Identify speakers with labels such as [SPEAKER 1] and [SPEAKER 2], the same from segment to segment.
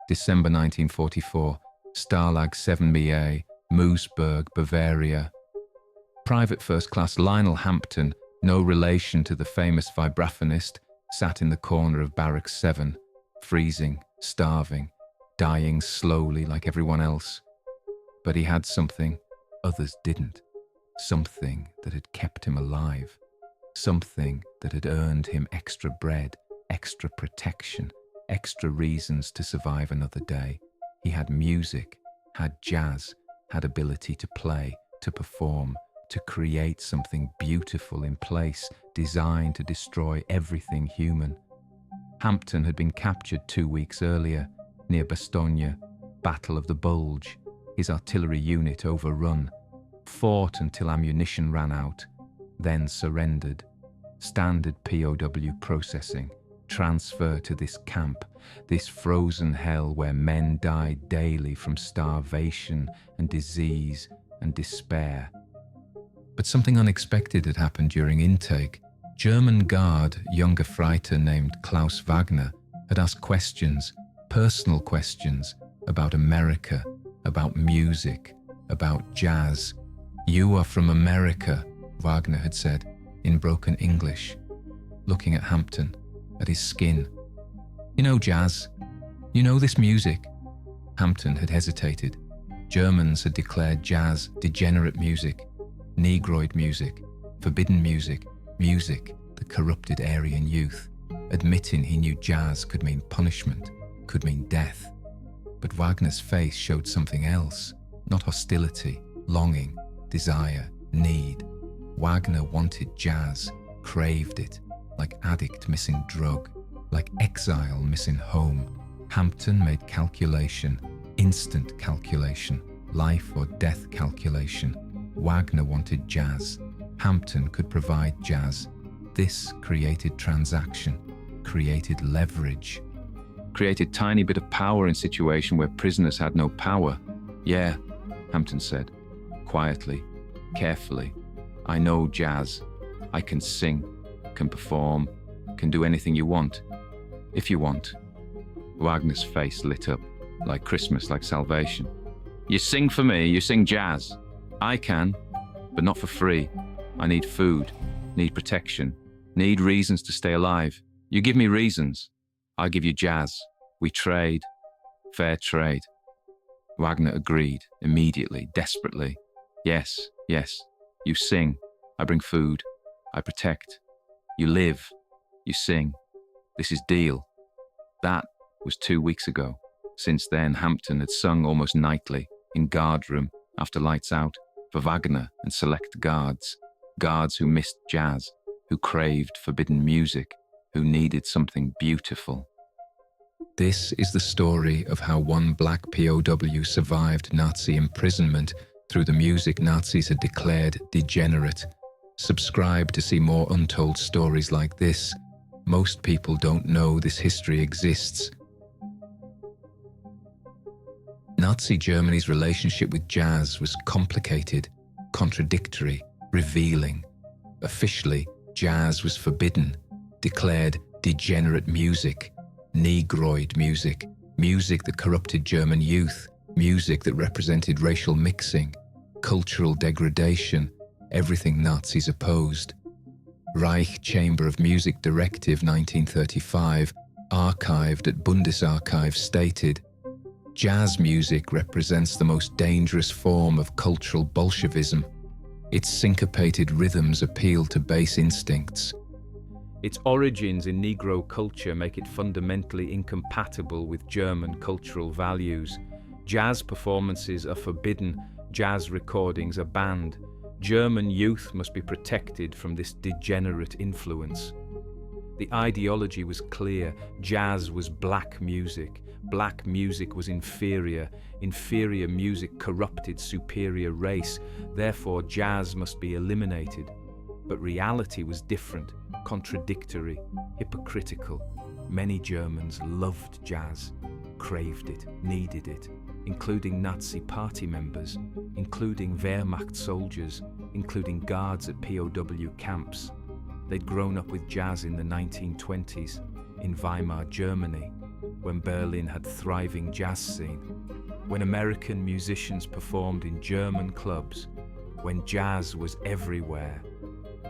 [SPEAKER 1] December 1944, Stalag VII-A, Moosburg, Bavaria. Private First Class Lionel Hampton, no relation to the famous vibraphonist, sat in the corner of Barracks 7, freezing, starving, dying slowly like everyone else. But he had something others didn't. Something that had kept him alive. Something that had earned him extra bread, extra protection, extra reasons to survive another day. He had music, had jazz, had ability to play, to perform, to create something beautiful in place, designed to destroy everything human. Hampton had been captured 2 weeks earlier, near Bastogne, Battle of the Bulge, his artillery unit overrun, fought until ammunition ran out, then surrendered. Standard POW processing, transfer to this camp, this frozen hell where men died daily from starvation and disease and despair. But something unexpected had happened during intake. German guard, young Gefreiter named Klaus Wagner, had asked questions, personal questions, about America, about music, about jazz. "You are from America," Wagner had said, in broken English, looking at Hampton, at his skin. "You know jazz? You know this music?" Hampton had hesitated. Germans had declared jazz degenerate music, Negroid music, forbidden music, music that corrupted Aryan youth, admitting he knew jazz could mean punishment, could mean death. But Wagner's face showed something else, not hostility, longing, desire, need. Wagner wanted jazz, craved it, like addict missing drug, like exile missing home. Hampton made calculation, instant calculation, life or death calculation. Wagner wanted jazz. Hampton could provide jazz. This created transaction, created leverage. Created tiny bit of power in situation where prisoners had no power. "Yeah," Hampton said, quietly, carefully. "I know jazz. I can sing, can perform, can do anything you want. If you want." Wagner's face lit up, like Christmas, like salvation. "You sing for me, you sing jazz. I can, but not for free. I need food, need protection, need reasons to stay alive. You give me reasons. I give you jazz. We trade. Fair trade." Wagner agreed, immediately, desperately. "Yes, yes. You sing. I bring food. I protect. You live. You sing. This is deal." That was 2 weeks ago. Since then, Hampton had sung almost nightly, in guard room, after lights out, for Wagner and select guards. Guards who missed jazz, who craved forbidden music, who needed something beautiful. This is the story of how one black POW survived Nazi imprisonment through the music Nazis had declared degenerate. Subscribe to see more untold stories like this. Most people don't know this history exists. Nazi Germany's relationship with jazz was complicated, contradictory, revealing. Officially, jazz was forbidden, declared degenerate music, Negroid music, music that corrupted German youth, music that represented racial mixing, cultural degradation, everything Nazis opposed. Reich Chamber of Music Directive 1935, archived at Bundesarchiv, stated, "Jazz music represents the most dangerous form of cultural Bolshevism. Its syncopated rhythms appeal to base instincts. Its origins in Negro culture make it fundamentally incompatible with German cultural values. Jazz performances are forbidden, jazz recordings are banned. German youth must be protected from this degenerate influence." The ideology was clear. Jazz was black music. Black music was inferior. Inferior music corrupted superior race. Therefore, jazz must be eliminated. But reality was different, contradictory, hypocritical. Many Germans loved jazz, craved it, needed it, including Nazi party members, including Wehrmacht soldiers, including guards at POW camps. They'd grown up with jazz in the 1920s, in Weimar Germany. when Berlin had thriving jazz scene, when American musicians performed in German clubs, when jazz was everywhere.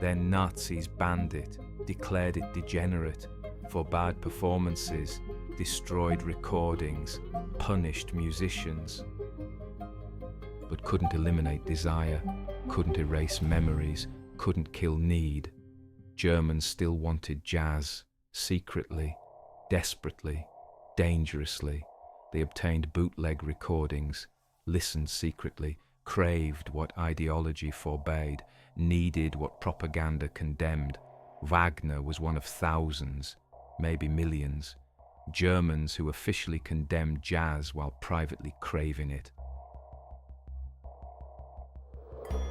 [SPEAKER 1] Then Nazis banned it, declared it degenerate, forbade performances, destroyed recordings, punished musicians. But couldn't eliminate desire, couldn't erase memories, couldn't kill need. Germans still wanted jazz, secretly, desperately, dangerously. They obtained bootleg recordings, listened secretly, craved what ideology forbade, needed what propaganda condemned. Wagner was one of thousands, maybe millions, Germans who officially condemned jazz while privately craving it.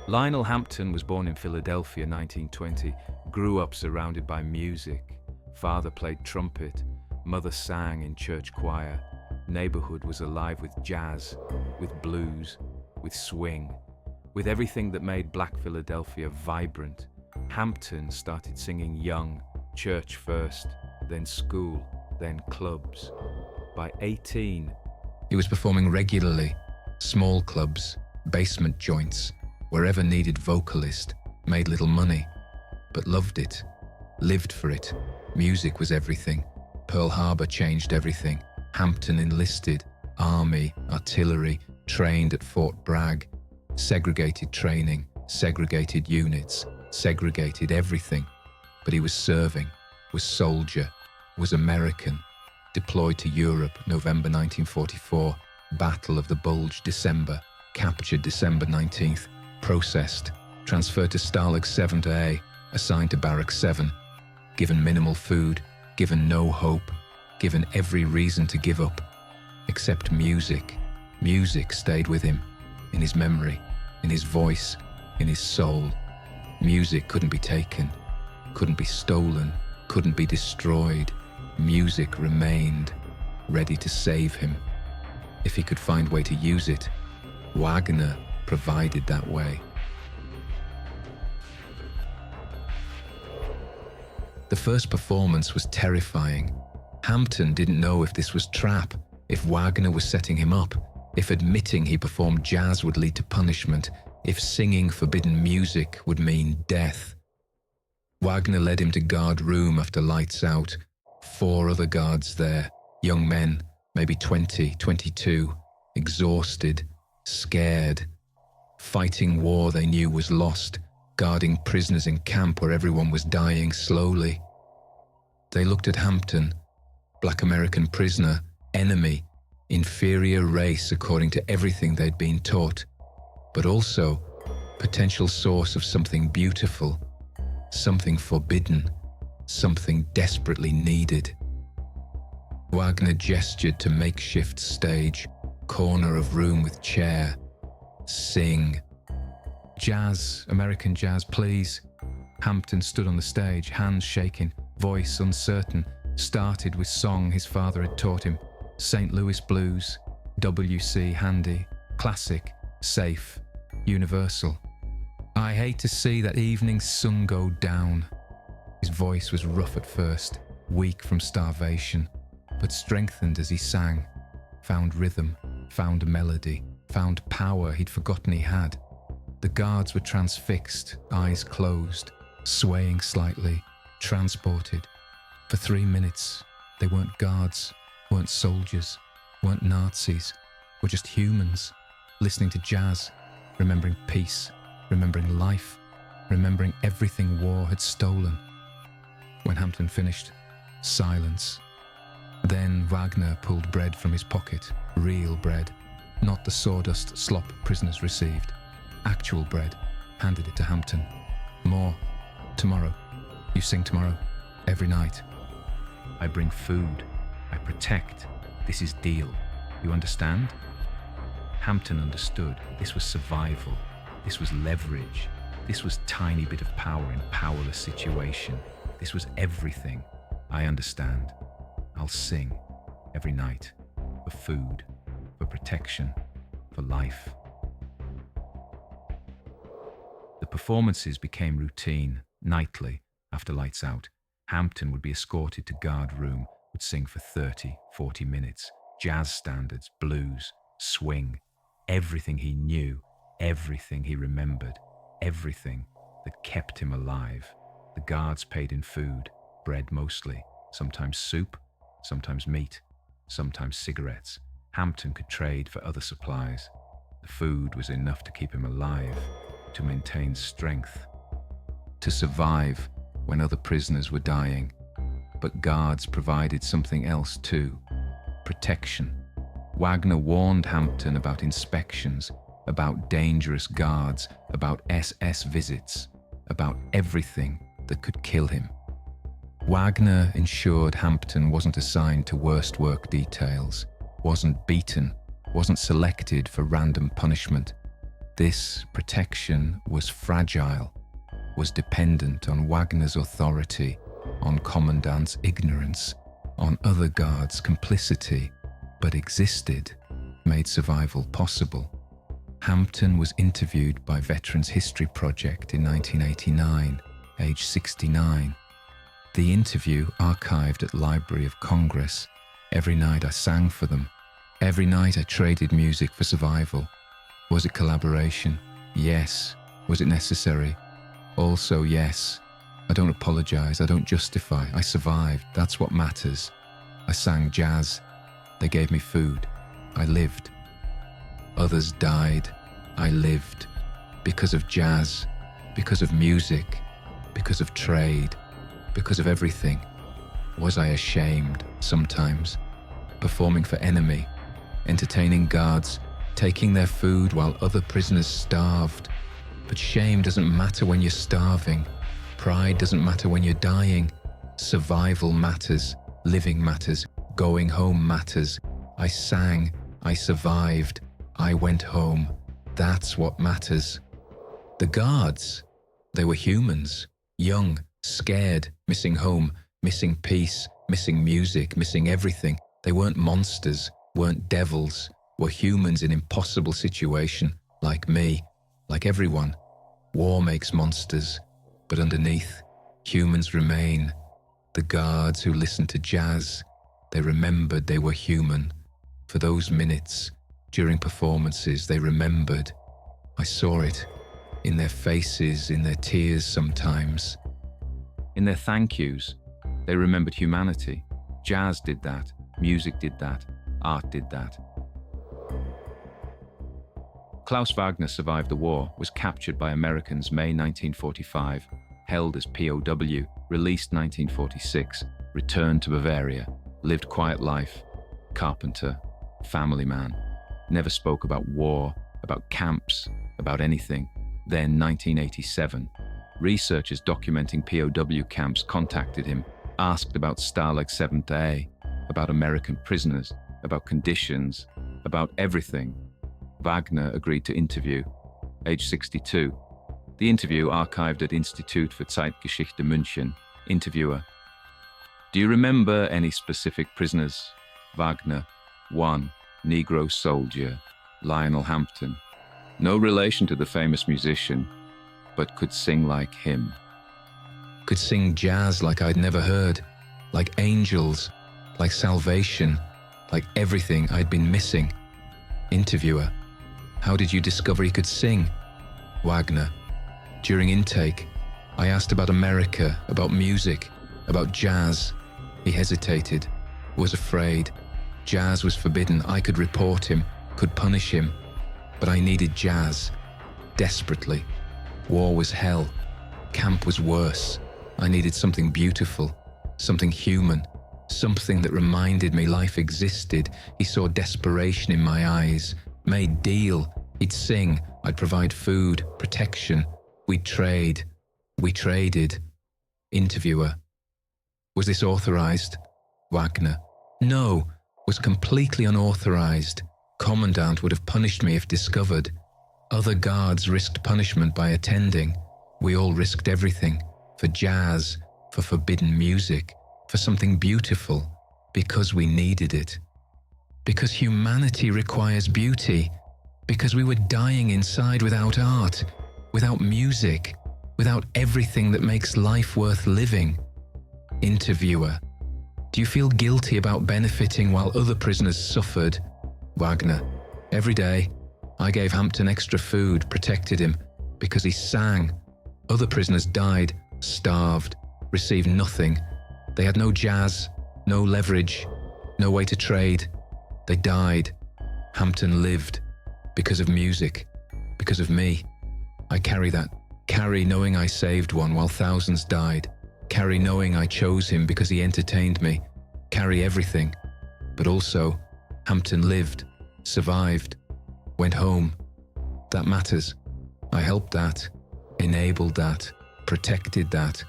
[SPEAKER 1] Lionel Hampton was born in Philadelphia, 1920, grew up surrounded by music. Father played trumpet, mother sang in church choir. Neighborhood was alive with jazz, with blues, with swing, with everything that made Black Philadelphia vibrant. Hampton started singing young, church first, then school, then clubs. By 18,
[SPEAKER 2] he was performing regularly, small clubs, basement joints, wherever needed vocalist, made little money, but loved it, lived for it. Music was everything. Pearl Harbor changed everything. Hampton enlisted, army, artillery, trained at Fort Bragg. Segregated training, segregated units, segregated everything. But he was serving, was soldier, was American. Deployed to Europe, November 1944, Battle of the Bulge, December, captured December 19th, processed, transferred to Stalag VII-A, assigned to Barrack 7, given minimal food, given no hope, given every reason to give up, except music. Music stayed with him, in his memory, in his voice, in his soul. Music couldn't be taken, couldn't be stolen, couldn't be destroyed. Music remained, ready to save him. If he could find a way to use it, Wagner provided that way. The first performance was terrifying. Hampton didn't know if this was trap, if Wagner was setting him up, if admitting he performed jazz would lead to punishment, if singing forbidden music would mean death. Wagner led him to guard room after lights out. 4 other guards there, young men, maybe 20, 22, exhausted, scared, fighting war they knew was lost, guarding prisoners in camp where everyone was dying slowly. They looked at Hampton, Black American prisoner, enemy, inferior race according to everything they'd been taught, but also potential source of something beautiful, something forbidden, something desperately needed. Wagner gestured to makeshift stage, corner of room with chair. Sing. Jazz, American jazz, please. Hampton stood on the stage, hands shaking, voice uncertain, started with song his father had taught him. St. Louis blues, W.C. Handy, classic, safe, universal. I hate to see that evening sun go down. His voice was rough at first, weak from starvation, but strengthened as he sang, found rhythm, found melody, found power he'd forgotten he had. The guards were transfixed, eyes closed, swaying slightly, transported. For 3 minutes, they weren't guards, weren't soldiers, weren't Nazis, were just humans, listening to jazz, remembering peace, remembering life, remembering everything war had stolen. When Hampton finished, silence. Then Wagner pulled bread from his pocket, real bread, not the sawdust slop prisoners received. Actual bread, handed it to Hampton. More, tomorrow. You sing tomorrow, every night. I bring food, I protect. This is deal. You understand? Hampton understood. This was survival. This was leverage. This was tiny bit of power in powerless situation. This was everything. I understand. I'll sing every night for food, for protection, for life. The performances became routine, nightly, after lights out. Hampton would be escorted to guard room,
[SPEAKER 1] would sing for 30, 40 minutes. Jazz standards, blues, swing, everything he knew, everything he remembered, everything that kept him alive. The guards paid in food, bread mostly, sometimes soup, sometimes meat, sometimes cigarettes. Hampton could trade for other supplies. The food was enough to keep him alive, to maintain strength, to survive when other prisoners were dying. But guards provided something else too: protection. Wagner warned Hampton about inspections, about dangerous guards, about SS visits, about everything that could kill him. Wagner ensured Hampton wasn't assigned to worst work details, wasn't beaten, wasn't selected for random punishment. This protection was fragile, was dependent on Wagner's authority, on Commandant's ignorance, on other guards' complicity, but existed, made survival possible. Hampton was interviewed by Veterans History Project in 1989, age 69. The interview archived at Library of Congress. Every night I sang for them. Every night I traded music for survival. Was it collaboration? Yes. Was it necessary? Also yes. I don't apologize, I don't justify. I survived, that's what matters. I sang jazz. They gave me food. I lived. Others died. I lived. Because of jazz, because of music, because of trade, because of everything. Was I ashamed? Sometimes. Performing for enemy, entertaining guards, taking their food while other prisoners starved. But shame doesn't matter when you're starving. Pride doesn't matter when you're dying. Survival matters. Living matters. Going home matters. I sang. I survived. I went home. That's what matters. The guards, they were humans. Young, scared, missing home, missing peace, missing music, missing everything. They weren't monsters, weren't devils, were humans in impossible situation, like me, like everyone. War makes monsters, but underneath, humans remain. The guards who listened to jazz, they remembered they were human. For those minutes, during performances, they remembered. I saw it, in their faces, in their tears sometimes. In their thank yous, they remembered humanity. Jazz did that, music did that, art did that. Klaus Wagner survived the war, was captured by Americans May 1945, held as POW, released 1946, returned to Bavaria, lived quiet life, carpenter, family man, never spoke about war, about camps, about anything. Then 1987, researchers documenting POW camps contacted him, asked about Stalag VII-A, about American prisoners, about conditions, about everything. Wagner agreed to interview, age 62. The interview archived at Institut für Zeitgeschichte München. Interviewer: do you remember any specific prisoners? Wagner: 1. Negro soldier, Lionel Hampton. No relation to the famous musician, but could sing like him. Could sing jazz like I'd never heard, like angels, like salvation, like everything I'd been missing. Interviewer: how did you discover he could sing? Wagner: during intake, I asked about America, about music, about jazz. He hesitated, was afraid. Jazz was forbidden. I could report him, could punish him. But I needed jazz, desperately. War was hell. Camp was worse. I needed something beautiful, something human, something that reminded me life existed. He saw desperation in my eyes, made deal. He'd sing, I'd provide food, protection. We'd trade. We traded. Interviewer: was this authorized? Wagner: no, was completely unauthorized. Commandant would have punished me if discovered. Other guards risked punishment by attending. We all risked everything, for jazz, for forbidden music, for something beautiful, because we needed it. Because humanity requires beauty, because we were dying inside without art, without music, without everything that makes life worth living. Interviewer:
[SPEAKER 2] Do you feel guilty about benefiting while other prisoners suffered? Wagner. Every day, I gave Hampton extra food, protected him, because he sang. Other prisoners died, starved, received nothing. They had no jazz, no leverage, no way to trade. They died. Hampton lived, because of music, because of me. I carry that. Carry knowing I saved one while thousands died. Carry knowing I chose him because he entertained me. Carry everything. But also, Hampton lived, survived, went home. That matters. I helped that, enabled that, protected that.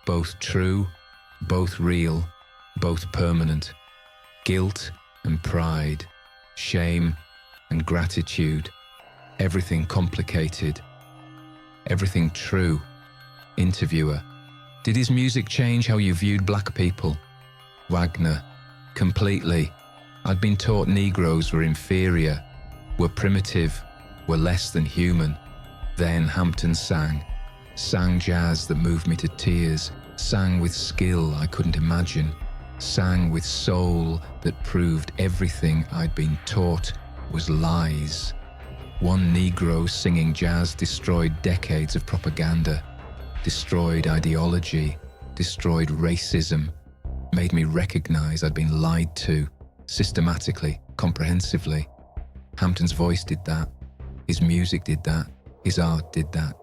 [SPEAKER 2] Both true, both real, both permanent. Guilt and pride, shame and gratitude. Everything complicated. Everything true. Interviewer. Did his music change how you viewed black people? Wagner. Completely. I'd been taught Negroes were inferior, were primitive, were less than human. Then Hampton sang jazz that moved me to tears, sang with skill I couldn't imagine, sang with soul that proved everything I'd been taught was lies. One Negro singing jazz destroyed decades of propaganda, destroyed ideology, destroyed racism, made me recognize I'd been lied to, systematically, comprehensively. Hampton's voice did that. His music did that. His art did that.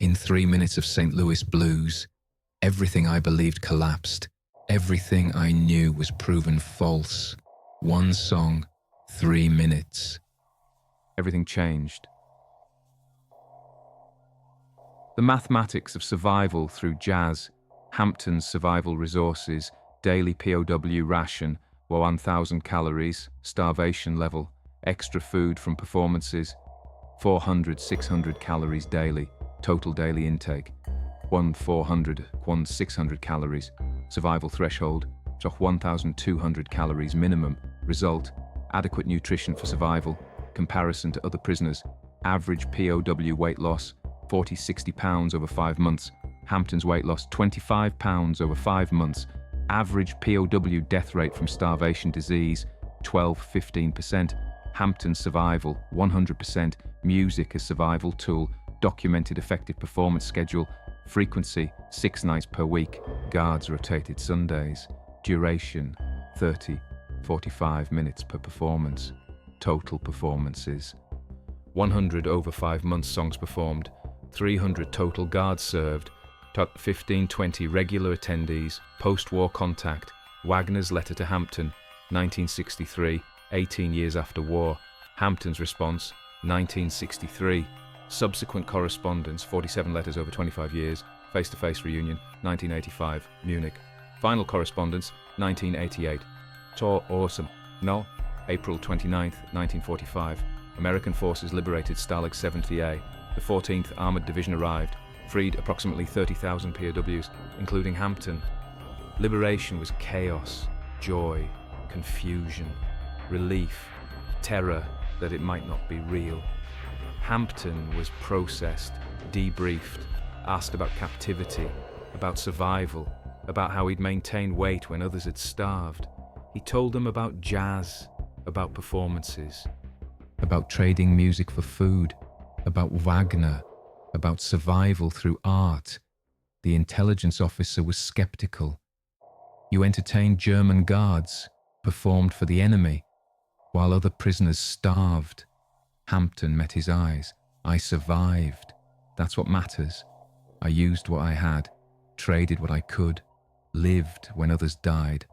[SPEAKER 2] In 3 minutes of St. Louis blues, everything I believed collapsed. Everything I knew was proven false. One song, 3 minutes.
[SPEAKER 1] Everything changed. The mathematics of survival through jazz, Hampton's survival resources, daily POW ration, 1,000 calories, starvation level, extra food from performances, 400, 600 calories daily, total daily intake, 400, 600 calories, survival threshold, 1,200 calories minimum, result, adequate nutrition for survival, comparison to other prisoners, average POW weight loss, 40-60 pounds over 5 months, Hampton's weight loss 25 pounds over 5 months, average POW death rate from starvation disease 12-15%, Hampton's survival 100%, music as survival tool, documented effective performance schedule, frequency 6 nights per week, guards rotated Sundays, duration 30-45 minutes per performance, total performances 100 over 5 months songs performed, 300 total guards served, 15-20 regular attendees, post-war contact, Wagner's letter to Hampton, 1963, 18 years after war, Hampton's response, 1963, subsequent correspondence, 47 letters over 25 years, face-to-face reunion, 1985, Munich, final correspondence, 1988, tour awesome, no, April 29th, 1945, American forces liberated Stalag VII-A, the 14th Armored Division arrived, freed approximately 30,000 POWs, including Hampton. Liberation was chaos, joy, confusion, relief, terror that it might not be real. Hampton was processed, debriefed, asked about captivity, about survival, about how he'd maintained weight when others had starved. He told them about jazz, about performances,
[SPEAKER 2] about trading music for food, about Wagner, about survival through art. The intelligence officer was skeptical. You entertained German guards, performed for the enemy, while other prisoners starved. Hampton met his eyes. I survived. That's what matters. I used what I had, traded what I could, lived when others died.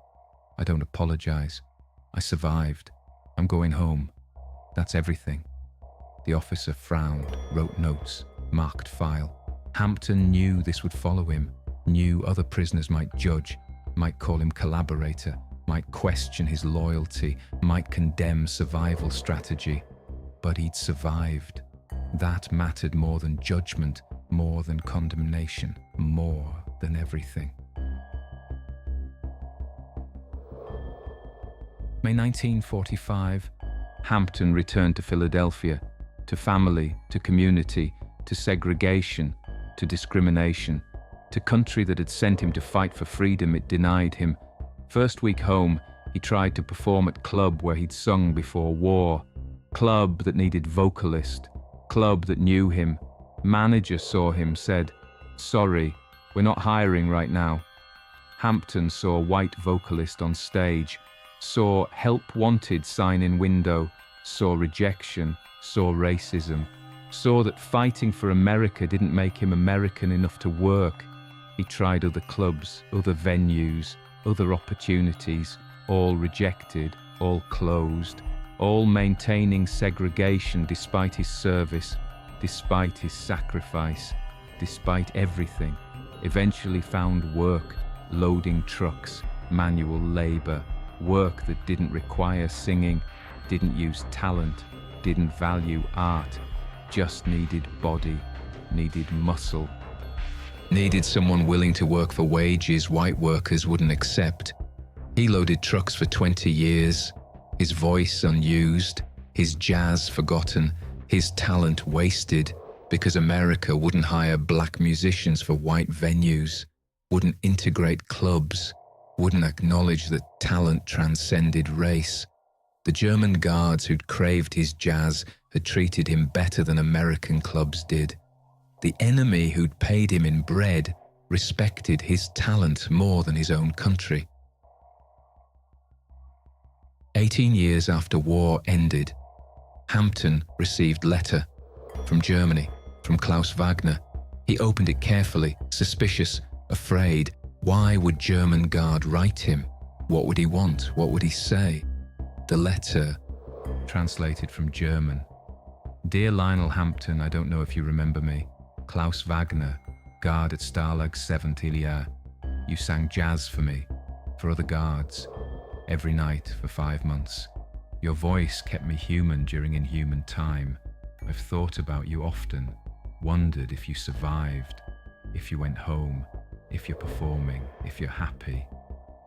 [SPEAKER 2] I don't apologize. I survived. I'm going home. That's everything. The officer frowned, wrote notes, marked file. Hampton knew this would follow him, knew other prisoners might judge, might call him collaborator, might question his loyalty, might condemn survival strategy. But he'd survived. That mattered more than judgment, more than condemnation, more than everything. May 1945, Hampton returned to Philadelphia, to family, to community, to segregation, to discrimination, to country that had sent him to fight for freedom it denied him,
[SPEAKER 1] First week home, he tried to perform at club where he'd sung before war. Club that needed vocalist. Club that knew him. Manager saw him, said, "Sorry, we're not hiring right now." Hampton saw white vocalist on stage, saw help wanted sign in window, saw rejection, saw racism, saw that fighting for America didn't make him American enough to work. He tried other clubs, other venues, other opportunities, all rejected, all closed, all maintaining segregation despite his service, despite his sacrifice, despite everything. Eventually found work, loading trucks, manual labor, work that didn't require singing, didn't use talent, didn't value art, just needed body, needed muscle.
[SPEAKER 2] Needed someone willing to work for wages white workers wouldn't accept. He loaded trucks for 20 years, his voice unused, his jazz forgotten, his talent wasted because America wouldn't hire black musicians for white venues, wouldn't integrate clubs, wouldn't acknowledge that talent transcended race. The German guards who'd craved his jazz had treated him better than American clubs did. The enemy who'd paid him in bread respected his talent more than his own country. 18 years after war ended, Hampton received letter from Germany, from Klaus Wagner. He opened it carefully, suspicious, afraid. Why would German guard write him? What would he want? What would he say? The letter,
[SPEAKER 1] translated from German. Dear Lionel Hampton, I don't know if you remember me. Klaus Wagner, guard at Stalag VII-A. You sang jazz for me, for other guards, every night for 5 months. Your voice kept me human during inhuman time. I've thought about you often, wondered if you survived, if you went home, if you're performing, if you're happy.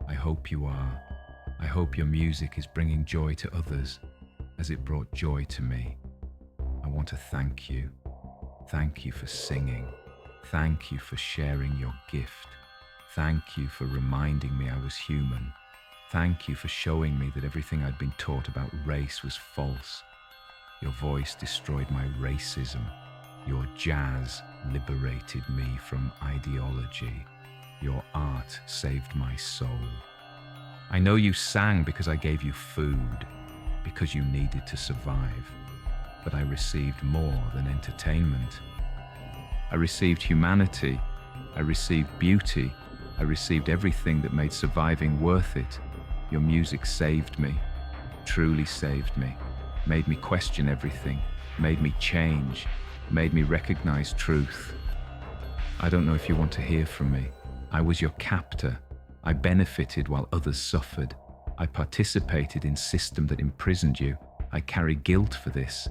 [SPEAKER 1] I hope you are. I hope your music is bringing joy to others as it brought joy to me. I want to thank you. Thank you for singing. Thank you for sharing your gift. Thank you for reminding me I was human. Thank you for showing me that everything I'd been taught about race was false. Your voice destroyed my racism. Your jazz liberated me from ideology. Your art saved my soul. I know you sang because I gave you food, because you needed to survive. But I received more than entertainment. I received humanity. I received beauty. I received everything that made surviving worth it. Your music saved me, truly saved me, made me question everything, made me change, made me recognize truth. I don't know if you want to hear from me. I was your captor. I benefited while others suffered. I participated in a system that imprisoned you. I carry guilt for this,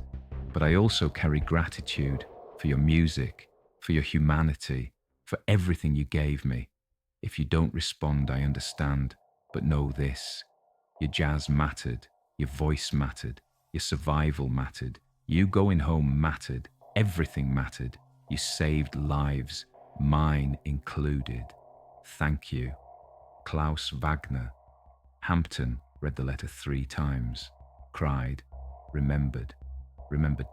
[SPEAKER 1] but I also carry gratitude for your music, for your humanity, for everything you gave me. If you don't respond, I understand, but know this. Your jazz mattered, your voice mattered, your survival mattered, you going home mattered, everything mattered. You saved lives, mine included. Thank you. Klaus Wagner. Hampton read the letter 3 times, cried, remembered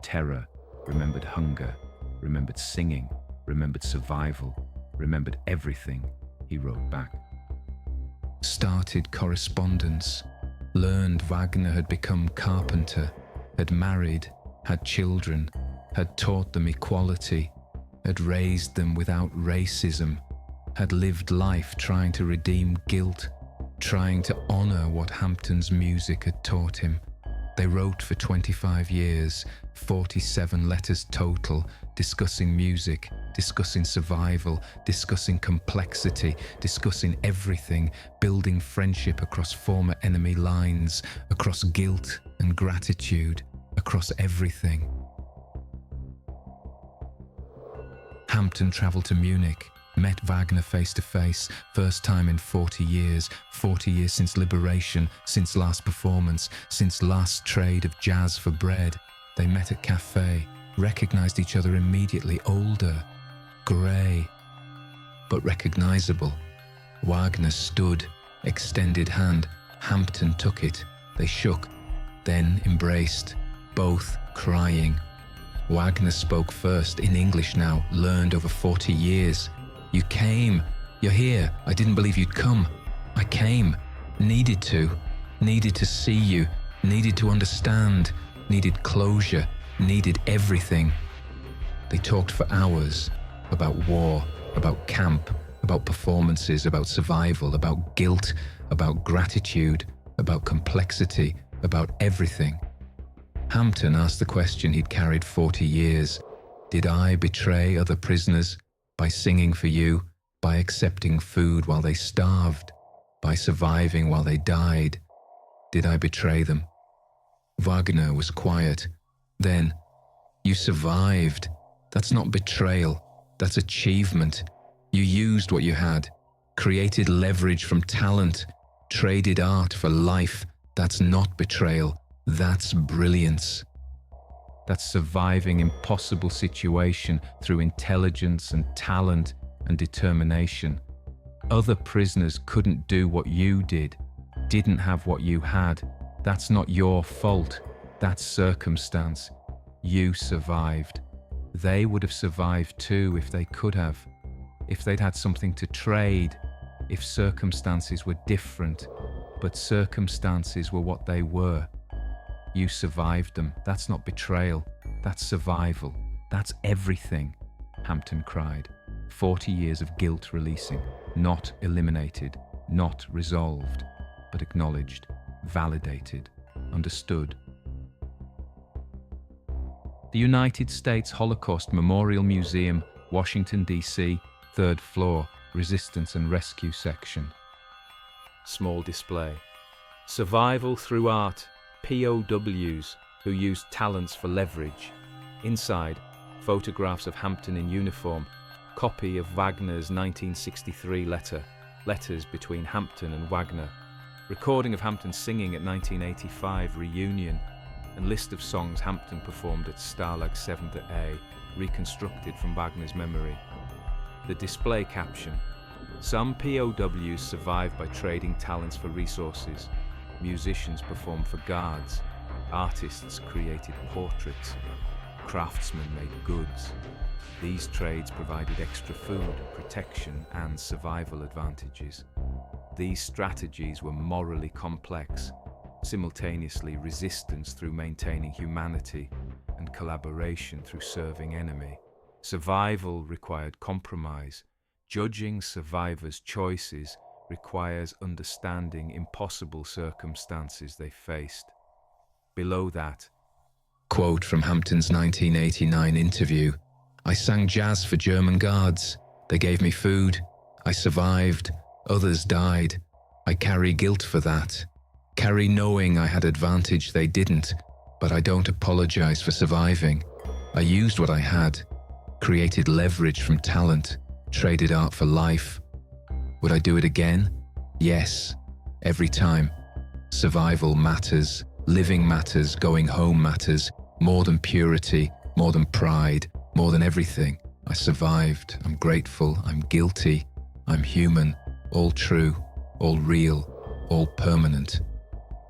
[SPEAKER 1] terror, remembered hunger, remembered singing, remembered survival, remembered everything. He wrote back.
[SPEAKER 2] Started correspondence, learned Wagner had become carpenter, had married, had children, had taught them equality, had raised them without racism, had lived life trying to redeem guilt, trying to honor what Hampton's music had taught him. They wrote for 25 years, 47 letters total, discussing music, discussing survival, discussing complexity, discussing everything, building friendship across former enemy lines, across guilt and gratitude, across everything. Hampton traveled to Munich, met Wagner face to face, first time in 40 years since liberation, since last performance, since last trade of jazz for bread. They met at cafe, recognized each other immediately, older, grey, but recognizable. Wagner stood, Extended hand. Hampton took it. They shook, then embraced, both crying. Wagner spoke first, in English now, learned over 40 years. You came. You're here. I didn't believe you'd come. I came. Needed to see you, needed to understand, needed closure, needed everything. They talked for hours about war, about camp, about performances, about survival, about guilt, about gratitude, about complexity, about everything. Hampton asked the question he'd carried 40 years. Did I betray other prisoners by singing for you, by accepting food while they starved, by surviving while they died? Did I betray them? Wagner was quiet. Then, you survived. That's not betrayal. That's achievement. You used what you had, created leverage from talent, traded art for life. That's not betrayal. That's brilliance.
[SPEAKER 1] That's surviving impossible situation through intelligence and talent and determination. Other prisoners couldn't do what you did, didn't have what you had. That's not your fault. That's circumstance. You survived. They would have survived too if they could have. If they'd had something to trade, if circumstances were different, but circumstances were what they were. You survived them. That's not betrayal. That's survival. That's everything, Hampton cried. 40 years of guilt releasing, not eliminated, not resolved, but acknowledged, validated, understood. The United States Holocaust Memorial Museum, Washington, D.C., 3rd floor, Resistance and Rescue section. Small display. Survival through art. POWs who used talents for leverage. Inside, photographs of Hampton in uniform. Copy of Wagner's 1963 letters between Hampton and Wagner. Recording of Hampton singing at 1985 reunion. And list of songs Hampton performed at Stalag VII-A, reconstructed from Wagner's memory. The display caption: some POWs survived by trading talents for resources. Musicians performed for guards. Artists created portraits. Craftsmen made goods. These trades provided extra food, protection, and survival advantages. These strategies were morally complex, simultaneously resistance through maintaining humanity and collaboration through serving enemy. Survival required compromise. Judging survivors' choices requires understanding impossible circumstances they faced. Below that,
[SPEAKER 2] quote from Hampton's 1989 interview: I sang jazz for German guards. They gave me food. I survived. Others died. I carry guilt for that. Carry knowing I had advantage they didn't, but I don't apologize for surviving. I used what I had, created leverage from talent, traded art for life. Would I do it again? Yes, every time. Survival matters, living matters, going home matters, more than purity, more than pride, more than everything. I survived, I'm grateful, I'm guilty, I'm human, all true, all real, all permanent.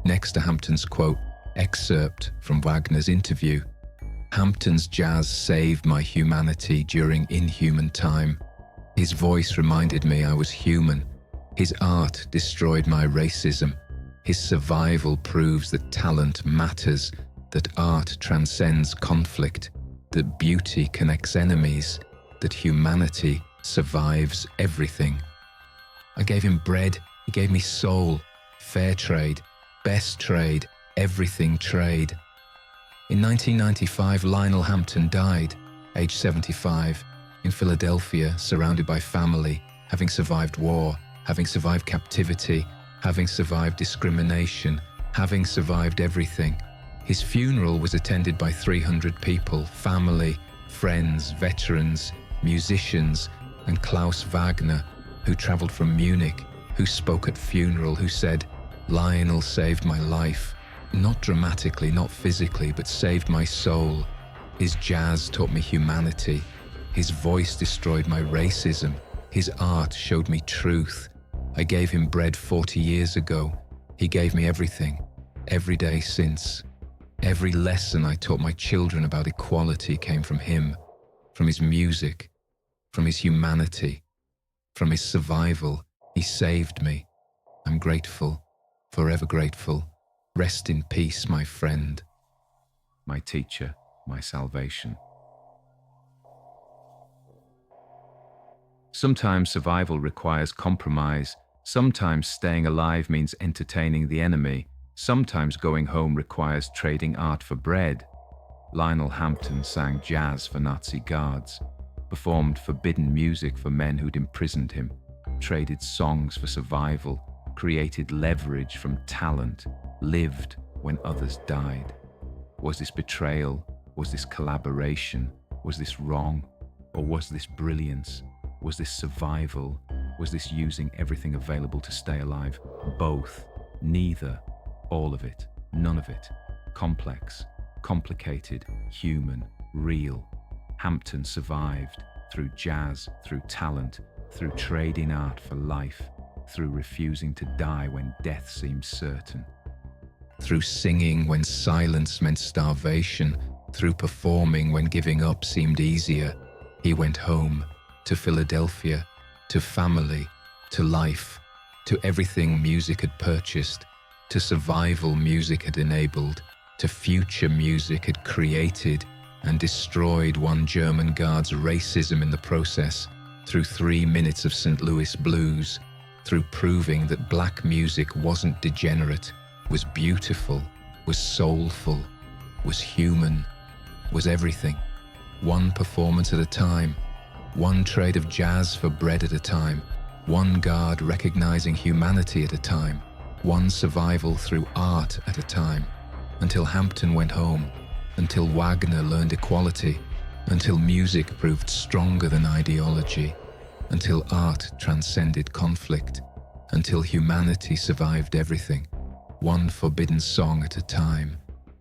[SPEAKER 2] Next to Hampton's quote, excerpt from Wagner's interview: Hampton's jazz saved my humanity during inhuman time. His voice reminded me I was human. His art destroyed my racism. His survival proves that talent matters, that art transcends conflict, that beauty connects enemies, that humanity survives everything. I gave him bread, he gave me soul, fair trade, best trade, everything trade. In 1995, Lionel Hampton died, age 75, in Philadelphia, surrounded by family, having survived war, having survived captivity, having survived discrimination, having survived everything. His funeral was attended by 300 people, family, friends, veterans, musicians, and Klaus Wagner, who traveled from Munich, who spoke at funeral, who said, Lionel saved my life. Not dramatically, not physically, but saved my soul. His jazz taught me humanity. His voice destroyed my racism. His art showed me truth. I gave him bread 40 years ago. He gave me everything, every day since. Every lesson I taught my children about equality came from him, from his music, from his humanity, from his survival. He saved me. I'm grateful, forever grateful. Rest in peace, my friend.
[SPEAKER 1] My teacher, my salvation. Sometimes survival requires compromise. Sometimes staying alive means entertaining the enemy. Sometimes going home requires trading art for bread. Lionel Hampton sang jazz for Nazi guards, performed forbidden music for men who'd imprisoned him, traded songs for survival, created leverage from talent, lived when others died. Was this betrayal? Was this collaboration? Was this wrong? Or was this brilliance? Was this survival? Was this using everything available to stay alive? Both. Neither. All of it. None of it. Complex. Complicated. Human. Real. Hampton survived through jazz, through talent, through trading art for life, through refusing to die when death seemed certain.
[SPEAKER 2] Through singing when silence meant starvation, through performing when giving up seemed easier, he went home, to Philadelphia, to family, to life, to everything music had purchased, to survival music had enabled, to future music had created and destroyed one German guard's racism in the process, through 3 minutes of St. Louis blues, through proving that black music wasn't degenerate, was beautiful, was soulful, was human, was everything. One performance at a time, one trade of jazz for bread at a time, one guard recognizing humanity at a time, one survival through art at a time, until Hampton went home, until Wagner learned equality, until music proved stronger than ideology, until art transcended conflict, until humanity survived everything, one forbidden song at a time.